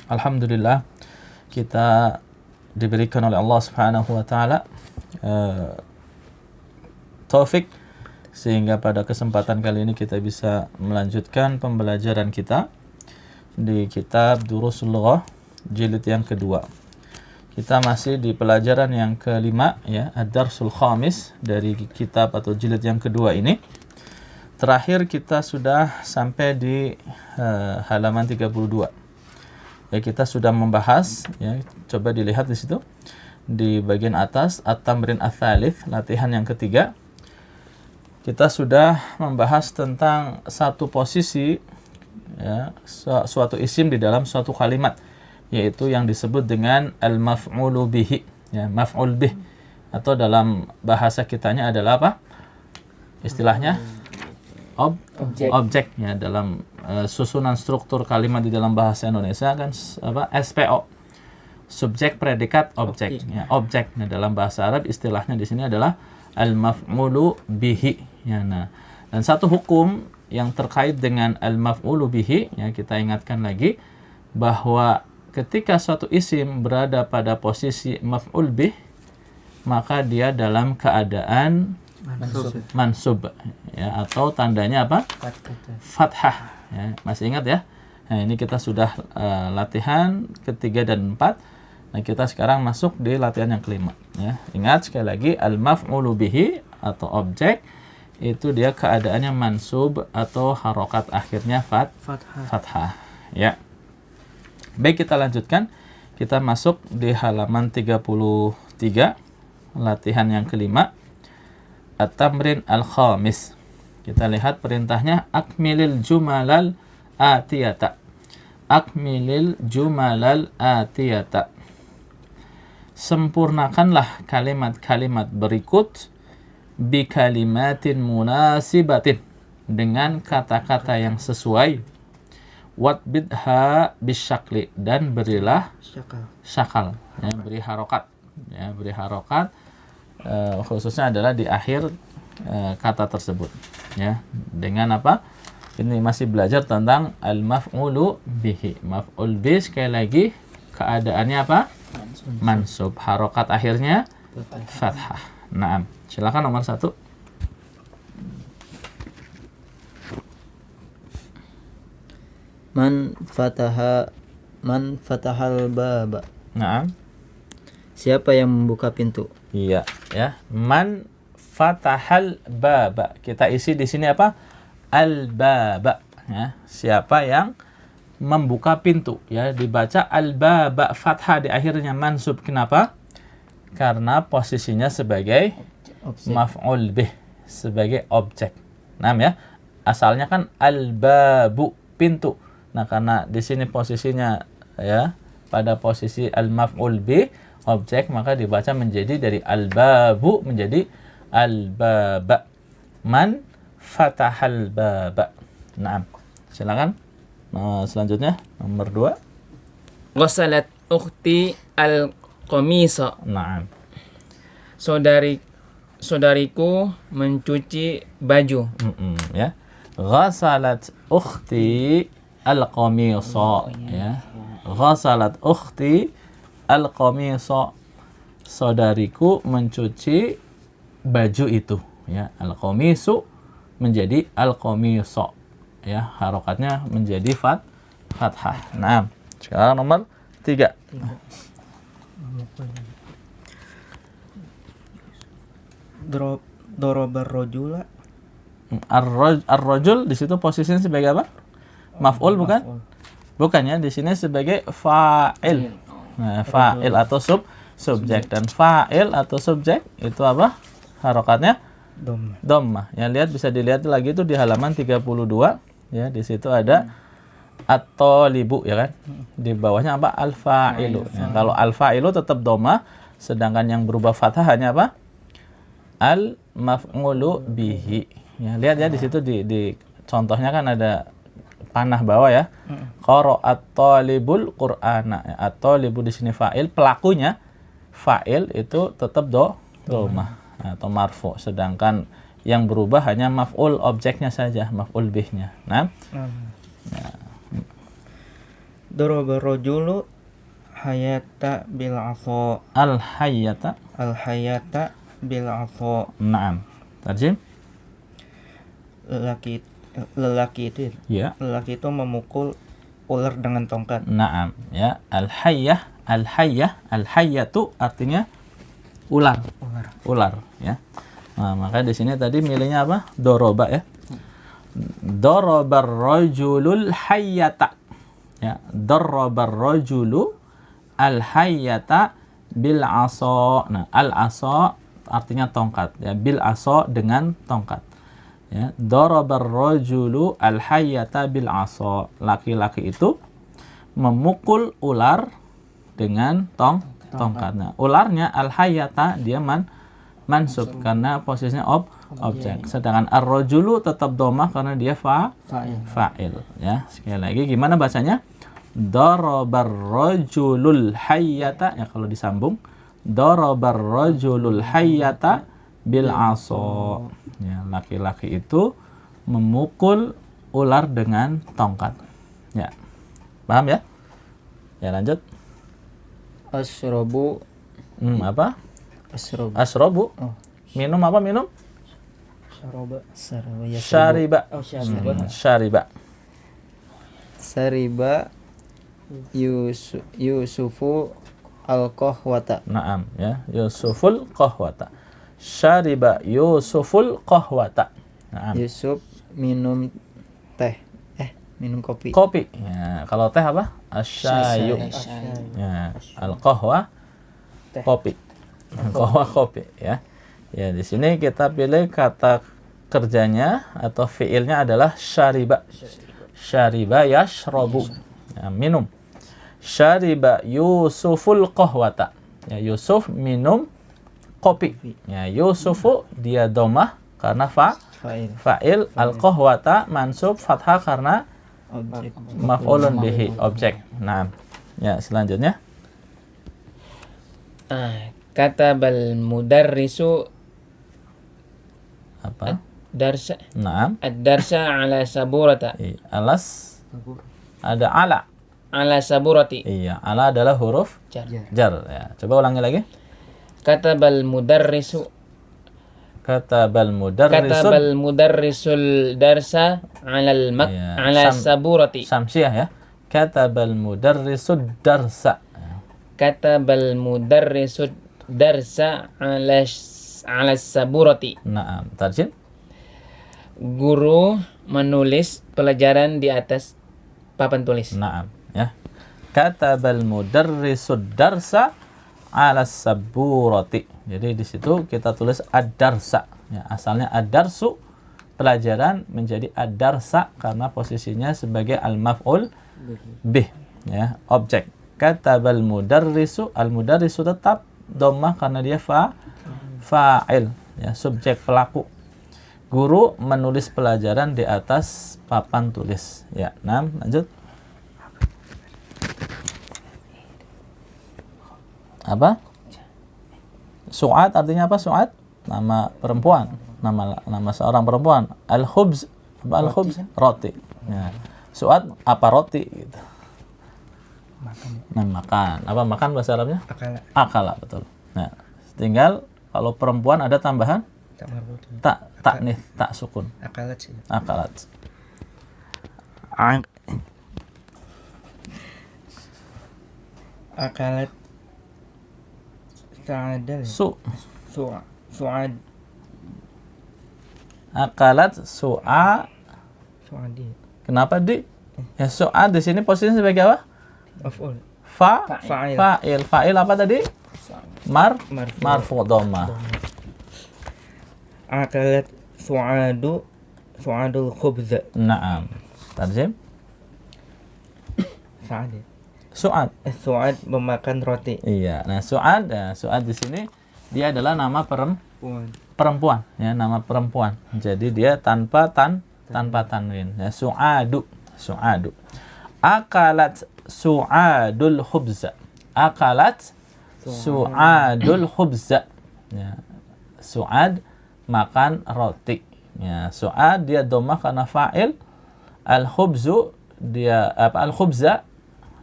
Alhamdulillah kita diberikan oleh Allah Subhanahu wa taala taufik sehingga pada kesempatan kali ini kita bisa melanjutkan pembelajaran kita di kitab Durusul Lughah jilid yang kedua. Kita masih di pelajaran yang kelima ya, Ad-Darsul Khamis dari kitab atau jilid yang kedua ini. Terakhir kita sudah sampai di halaman 32. Ya, kita sudah membahas ya, coba dilihat di situ di bagian atas At-Tamrin Ats-Tsalits, latihan yang ketiga. Kita sudah membahas tentang satu posisi ya, suatu isim di dalam suatu kalimat, yaitu yang disebut dengan al-maf'ulu bihi ya, maf'ul bih, atau dalam bahasa kitanya adalah apa? Istilahnya objek ya, dalam susunan struktur kalimat di dalam bahasa Indonesia kan apa? SPO. Subjek, predikat, objek ya, objek. Nah, dalam bahasa Arab istilahnya di sini adalah al-maf'ulu bihi ya. Nah, dan satu hukum yang terkait dengan al-maf'ulu bihi ya, kita ingatkan lagi bahwa ketika suatu isim berada pada posisi maf'ul bih, maka dia dalam keadaan mansub ya, atau tandanya apa? Fathah ya. Masih ingat ya? Nah, ini kita sudah latihan ketiga dan 4. Nah, kita sekarang masuk di latihan yang kelima ya. Ingat sekali lagi, al-maf'ulu bihi atau objek itu dia keadaannya mansub atau harokat akhirnya fathah ya. Baik, kita lanjutkan. Kita masuk di halaman 33, latihan yang kelima, At-Tamrin Al-Khamis. Kita lihat perintahnya, akmilil jumalal atiyata. Akmilil jumalal atiyata. Sempurnakanlah kalimat-kalimat berikut bi kalimatin munasibatin, dengan kata-kata yang sesuai. Watbidha bisyakli, dan berilah syakal ya, beri harokat ya, beri harokat khususnya adalah di akhir kata tersebut ya. Dengan apa? Ini masih belajar tentang al-maf'ulu bihi. Maf'ul bih sekali lagi keadaannya apa? Mansub, harokat akhirnya fathah. Naam, silakan nomor 1. Man fatahal baba. Naam. Siapa yang membuka pintu? Iya, ya. Man fatahal baba. Kita isi di sini apa? Al-baba, ya. Siapa yang membuka pintu? Ya, dibaca al-baba fathah di akhirnya mansub. Kenapa? Karena posisinya sebagai maf'ul bih, sebagai objek. Nah, ya. Asalnya kan al-babu, pintu. Nah, karena di sini posisinya ya pada posisi al-maf'ul bih, objek, maka dibaca menjadi dari al-babu menjadi al-baba. Man fatahal baba. Naam. Silakan. Selanjutnya nomor 2. Ghasalat ukhti al-qamisa. Naam. Saudariku mencuci baju. Ya. Ghasalat ukhti al-qamisa ya. Ghasalat ukhti al-qamisa. Saudariku mencuci baju itu ya. Al-qamisu menjadi al-qamisa ya, harokatnya menjadi fathah. Nah, sekarang nomor 3. Dorobar rojula. Ar-rajul di situ posisinya sebagai apa? Maf'ul bukan? Bukan ya, di sini sebagai fa'il. Nah, fa'il atau subjek, dan fa'il atau subjek itu apa? Harokatnya dhammah. Ya, lihat, bisa dilihat lagi itu di halaman 32 ya, di situ ada at-talibu ya kan. Di bawahnya apa? Al-fa'ilu. Ya, kalau al-fa'ilu tetap dhammah, sedangkan yang berubah fathah hanya apa? Al-maf'ulu bihi. Ya, lihat ya di situ di contohnya kan ada panah bawah ya. Qara'at talibul Qur'ana. Ya, at-talibu di sini fa'il, pelakunya fa'il itu tetap dhammah atau marfu, sedangkan yang berubah hanya maf'ul, objeknya saja, maf'ul bihnya. Nah, Daraba rajulu hayata bil aso. Al-hayyata. Al hayata bil aso. Naam. Tarjim. Lelaki itu Ya. lelaki itu memukul ular dengan tongkat. Naam, ya. Al-hayyatu artinya ular. Ular, ya. Nah, maka di sini tadi milihnya apa? Doroba, ya. Dorobar rajulul hayyata. Ya, dorobar rajulu al-hayyata bil aso. Nah, al-aso artinya tongkat, ya. Bil aso dengan tongkat. Ya, darabar rajulu al-hayyata bil asa. Laki-laki itu memukul ular dengan tongkat. Nah, ularnya al-hayyata dia mansub karena posisinya objek. Sedangkan ar-rajulu tetap dhamma karena dia fa'il. Ya, sekali lagi gimana bacanya? Darabar rajulul hayyata, ya kalau disambung darabar rajulul hayyata bil asa. Ya, laki-laki itu memukul ular dengan tongkat. Ya. Paham ya? Ya, lanjut. Asrobu. Apa? Asrobu. Asrobu. Oh. Minum apa minum? Saroba. Saroba ya. Syariba. Oh, syariba. Syariba. Sariba Yusufu al-qahwata. Naam, ya. Yusuful qahwata. Syariba Yusuful qahwata. Naam. Yusuf minum teh. Minum kopi. Kopi. Ya, kalau teh apa? Asyayu. Ya, al-qahwa Teh. kopi. Qahwa kopi, ya. Ya, di sini kita pilih kata kerjanya atau fiilnya adalah syariba. Syariba yashrabu. Ya, minum. Syariba Yusuful qahwata. Ya, Yusuf minum kopi. Ya, Yusufu dia domah karena fa'il. Al-qahwata mansub fathah karena Objek. maf'ulun bihi, objek. Nah, ya selanjutnya. Katabal mudarrisu Apa? darsa Naam. ad-darsa ala saburata. Alas ada ala. Ala saburati. Iya, ala adalah huruf Jar. jar. Ya, coba ulangi lagi. Katabal mudarrisu Katabal mudarrisul katabal mudarrisul darsa ala Iya, ala saburati. Samsiah, ya. Katabal mudarrisud darsa. Katabal mudarrisud darsa ala saburati. Naam. Tarjim. Guru menulis pelajaran di atas papan tulis. Naam, ya. Katabal mudarrisud darsa ala saburati. Jadi di situ kita tulis ad-darsa. Ya, asalnya ad-darsu pelajaran menjadi ad-darsa karena posisinya sebagai al-maf'ul bih, ya, objek. Katabal mudarrisu, al-mudarrisu tetap dhammah karena dia fa'il, ya, subjek pelaku. Guru menulis pelajaran di atas papan tulis. Ya, nah, lanjut. Apa? Su'ad artinya apa? Su'ad nama perempuan, nama seorang perempuan. Al-khubz, apa al-khubz? Roti. Ya. Su'ad apa roti gitu. Makan. Apa makan bahasa Arabnya? Akala. Akala, betul. Nah, tinggal kalau perempuan ada tambahan Tak marbut. taknis, tak sukun. Akalat sih. Akalat. Akalat. Sa'adal. Su'ad. Akalat Su'adi. Kenapa di? Ya, su'ad di sini posisinya sebagai apa? Af'ul. Fa'il. Fa'il apa tadi? Marfu dhamma. Akalat su'adul khubza. Naam. Tarjim. Sa'ad. Su'ad. Su'ad memakan roti. Iya. Nah, su'ad, ya, su'ad di sini dia adalah nama perempuan, ya, nama perempuan. Jadi dia tanpa tanwin. Ya, su'adu. Akalat su'adul khubza. Akalat su'adul khubza. Ya. Su'ad makan roti. Ya, su'ad dia dhammah karena fa'il. Al-khubzu dia apa? Al-khubza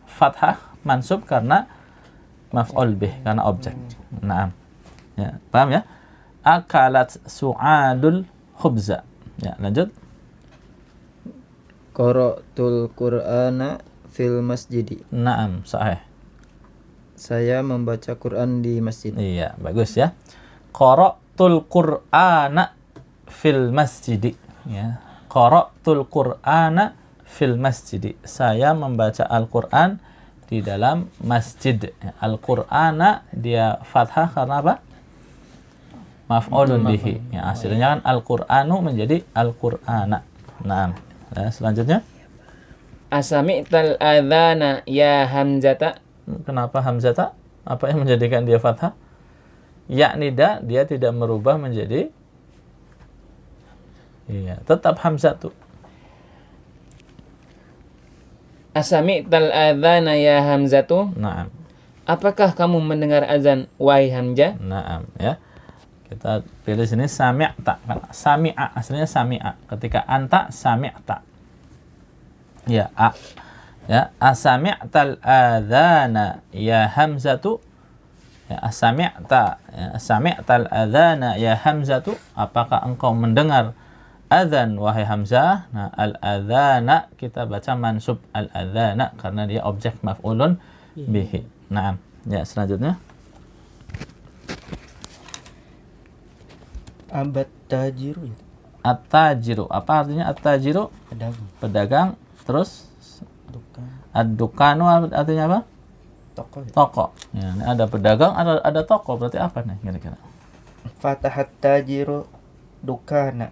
fathah mansub karena maf'ul bih, karena objek. Naam. Ya, paham ya? Akalat su'adul khubza. Ya, lanjut. Qara'tul Qur'ana fil masjidi. Naam, sahih. Saya membaca Quran di masjid. Iya, bagus ya. Qara'tul Qur'ana fil masjidi. Ya. Qara'tul Qur'ana fil masjidi. Saya membaca Al-Qur'an di dalam masjid. Ya. Al-Qur'ana dia fathah karena apa? Maf'ulun bihi. Ya, hasilnya kan Al-Qur'anu menjadi Al-Qur'ana. Nah, ya, selanjutnya. Asami'tal adzana ya Hamzata. Kenapa Hamzata? Apa yang menjadikan dia fathah? Ya nida, dia tidak merubah menjadi, iya, tetap Hamzatu. Asami'tal adzana ya Hamzatu. Naam. Apakah kamu mendengar azan wahai Hamzah? Naam, ya. Kita pilih sini sami'ta. Sami'a, aslinya sami'a. Ketika anta sami'ta. Ya, a. Ya, asami'tal adzana ya Hamzatu. Ya, asami'ta, ya, asami'tal adzana ya Hamzatu. Apakah engkau mendengar adzan wahai Hamzah? Nah, al-adzana kita baca mansub al-adzana karena dia objek maf'ulun bihi. Naam. Ya, selanjutnya. Abad tajiru. At-tajiru. Apa artinya at-tajiru? Pedagang. Pedagang. Terus Dukan. ad-dukanu artinya apa? Toko. Toko. Ya, ini ada pedagang, ada toko. Berarti apa nih kira-kira? Fatahat tajiru dukana.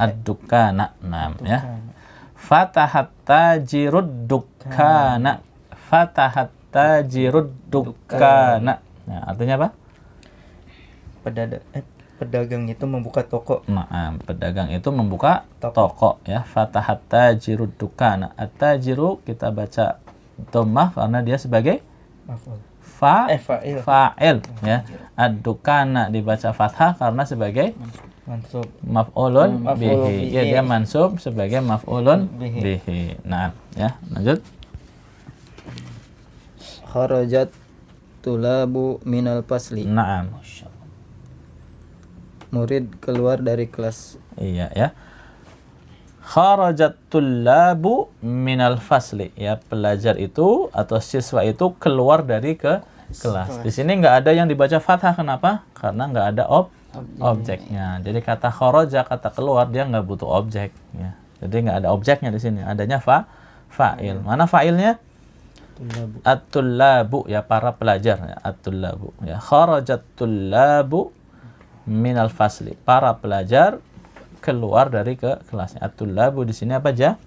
Ad-dukana. Nah, ya. Dukana. Fatahat tajirud dukana. Fatahat tajirud dukana. Nah, artinya apa? Pedagang itu membuka toko. Nah, pedagang itu membuka toko, ya. Fatahat tajirud dukana. At-tajiru kita baca dhammah karena dia sebagai Maf'ul. fa'il, Fa'il. ya. Ad-dukana dibaca fathah karena sebagai Mansub. maf'ulun Maf'ulun bihi. bihi. Ya, dia mansub sebagai maf'ulun Bihi. bihi. Nah, ya, lanjut. Kharajat tulabu minal fasli. Naam. Murid keluar dari kelas. Iya, ya. Kharajat tullabu minal fasli. Ya, pelajar itu atau siswa itu keluar dari kelas. Di sini nggak ada yang dibaca fathah. Kenapa? Karena nggak ada objeknya. Jadi kata kharaja, kata keluar, dia nggak butuh objek. Ya. Jadi nggak ada objeknya di sini. Adanya fa'il. Mana fa'ilnya? Tulabu. At-tullabu, ya, para pelajar. Ya, at-tullabu. Ya, kharajat tullabu minal fasli. Para pelajar keluar dari kelasnya. At-tullabu di sini apa aja?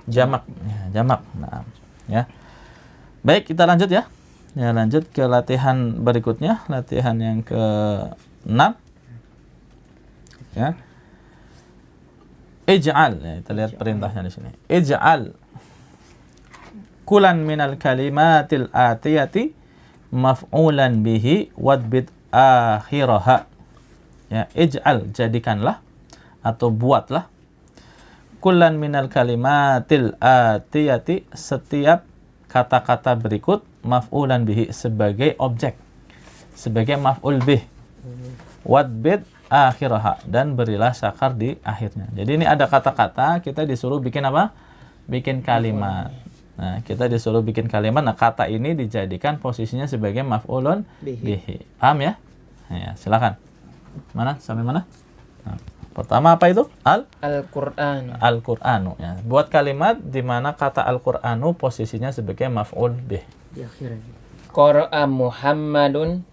Jamak. Ya, jamak. Nah, ya. Baik, kita lanjut ya. Ya, lanjut ke latihan berikutnya, latihan yang ke-6. Ya. Ij'al, ya, kita lihat perintahnya di sini. Ij'al kulan minal kalimatil atiyati maf'ulan bihi wadbit akhiraha. Ya, ij'al, jadikanlah atau buatlah kulan minal kalimatil atiyati, setiap kata-kata berikut maf'ulan bihi, sebagai objek, sebagai maf'ul bih, wadbit akhiraha, dan berilah syakar di akhirnya. Jadi ini ada kata-kata, kita disuruh bikin apa? Bikin kalimat. Nah, kita disuruh bikin kalimat. Nah, kata ini dijadikan posisinya sebagai maf'ulun bihi. Paham ya? Ya, silakan. Mana? Sampai mana? Nah, pertama apa itu? Al-Qur'an. Al-Qur'anu. Ya. Buat kalimat di mana kata Al-Qur'anu posisinya sebagai maf'ul bih. Di akhirnya. Qara'a Muhammadun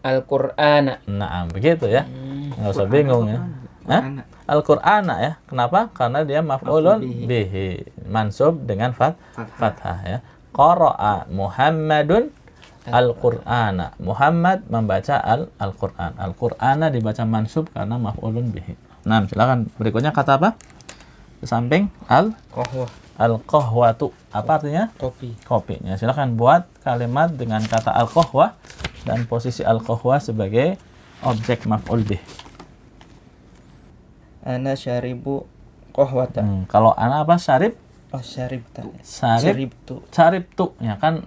Al-Qur'ana. Nah, begitu ya. Nggak usah bingung ya. Hah? Al-Qur'ana ya. Kenapa? Karena dia maf'ulun bihi. Mansub dengan fathah ya. Qara'a Muhammadun Al-Qur'ana. Muhammad membaca Al-Qur'an. Al-Qur'ana dibaca mansub karena maf'ulun bihi. Nah, silakan berikutnya kata apa? Di samping Qahwah. al-qahwatu. Apa artinya? Kopi. Kopi. Ya, silakan buat kalimat dengan kata al-qahwah dan posisi al-qahwah sebagai objek maf'ul bih. Ana syaribu qahwata. Kalau ana apa? Syarib? Oh, syaribta. Syaribtu ya kan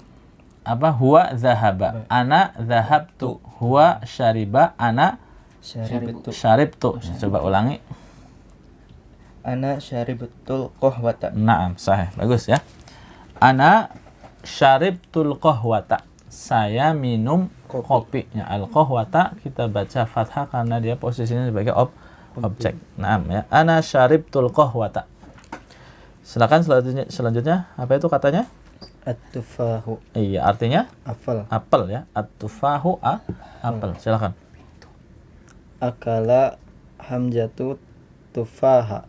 apa huwa zahaba ana zahabtu huwa syariba ana syaribtu. Coba ulangi. Ana syaribtul qahwata. Naam, sahih. Bagus ya. Ana syaribtul qahwata. Saya minum kopi. Ya, al-qahwata kita baca fathah karena dia posisinya sebagai objek. Naam ya. Ana syaribtul qahwata. Silakan selanjutnya apa itu katanya? At-tufahu. Iya, artinya apel ya. At-tufahu apel. Silakan. Akala hamzatu tufaha.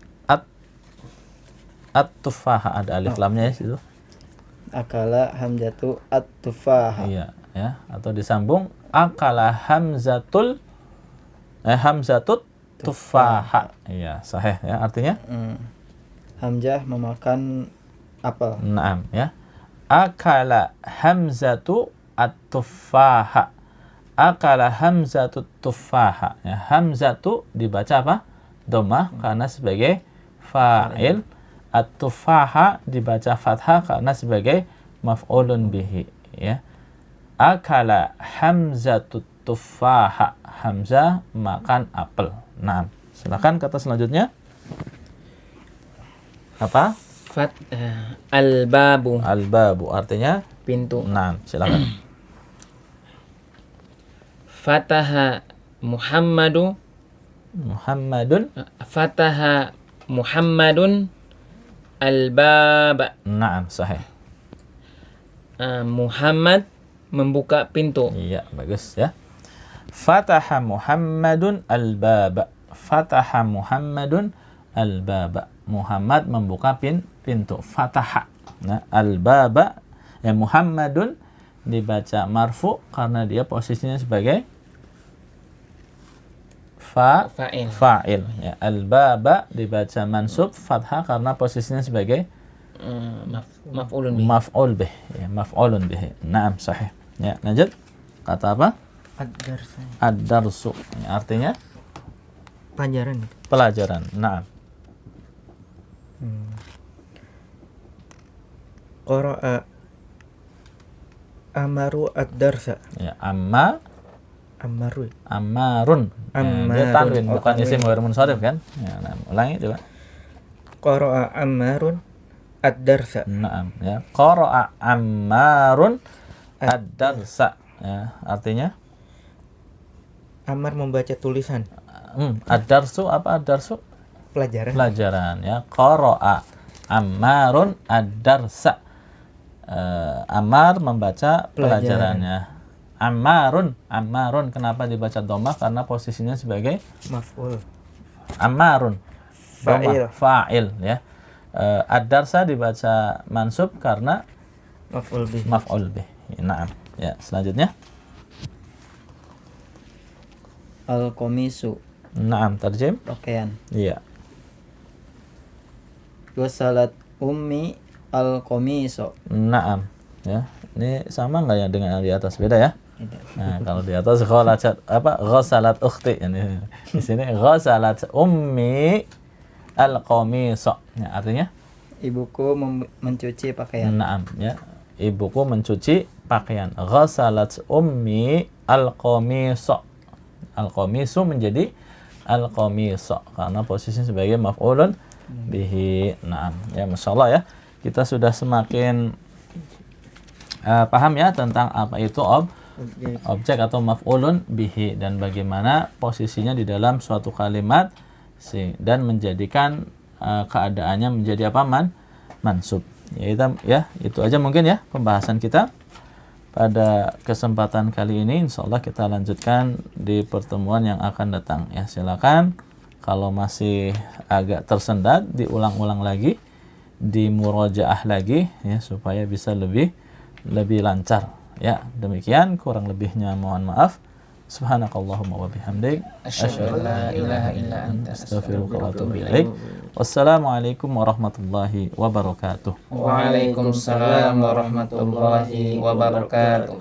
At-tufaha ada alif lamnya ya situ. Akala hamzatu at-tufaha. Iya, ya. Atau disambung akala hamzatut tufaha. Iya, sahih ya. Artinya Hamzah memakan apel. naam ya. Akala hamzatu at-tufaha. Akala hamzatu tufaha. Ya, hamzatu dibaca apa? Dhammah karena sebagai fa'il. At-tufaha dibaca fathah karena sebagai maf'ulun bihi ya. Akala hamzatu tufaha. Hamzah makan apel. Naam. Silakan kata selanjutnya. Apa? Al-babu. Al-babu artinya Pintu. naam, silakan. Fataha Muhammadun al-baba. Naam, sahih. Muhammad membuka pintu. Iya, bagus ya. Fataha Muhammadun al-baba. Fataha Muhammadun al-baba. Muhammad membuka pintu. Fataha. Nah, al-baba ya Muhammadun dibaca marfu karena dia posisinya sebagai fa'il ya. Al-baba dibaca mansub fathah karena posisinya sebagai maf'ul bih ya, maf'ulun bih. Naam, sahih. Ya, lanjut. Kata apa? Ad-darsu. Ya, artinya pelajaran. Naam. Qara'a Amaru ad-darsa. Ya, Ammarun. Dia tanwin bukan isim ghair munsharif kan? Ya, nah, ulangi coba. Qara'a Ammarun ad-darsa. Naam ya. Qara'a Ammarun ad-darsa. Ya, artinya Ammar membaca tulisan. Ad-darsu apa ad-darsu? Pelajaran ya. Qara'a Ammarun ad-darsa. Ammar membaca pelajarannya. Ammarun kenapa dibaca dhammah? Karena posisinya sebagai maf'ul. Ammarun fa'il ya. Ad-darsa dibaca mansub karena maf'ul bih. Naam. Ya, selanjutnya. Al-qamisu. Naam, tarjim. Pakaian. Iya. Wasalat ummi al-qamisu. Naam. Ya. Ini sama enggak ya dengan yang di atas? Beda ya? Nah, kalau di atas ghasalat ukhti. Ini di sini ghasalat ummi al-qamisu. Ya, artinya ibuku mencuci pakaian. Naam, ya. Ibuku mencuci pakaian. Ghasalat ummi al-qamisu. Al-qamisu menjadi al-qamisu karena posisinya sebagai maf'ulun bihi. Naam. Ya, masyaallah ya. Kita sudah semakin paham ya tentang apa itu objek atau maf'ulun bihi dan bagaimana posisinya di dalam suatu kalimat dan menjadikan keadaannya menjadi apa? Mansub. Ya, itu aja mungkin ya pembahasan kita pada kesempatan kali ini. Insyaallah kita lanjutkan di pertemuan yang akan datang ya. Silakan kalau masih agak tersendat diulang-ulang lagi, dimurajaah lagi ya supaya bisa lebih lancar. Ya, demikian kurang lebihnya mohon maaf. Subhanakallahumma wa bihamdik asyhadu an la ilaha illa anta astaghfiruka wa atubu ilaik. Wassalamualaikum warahmatullahi wabarakatuh. Waalaikumsalam warahmatullahi wabarakatuh.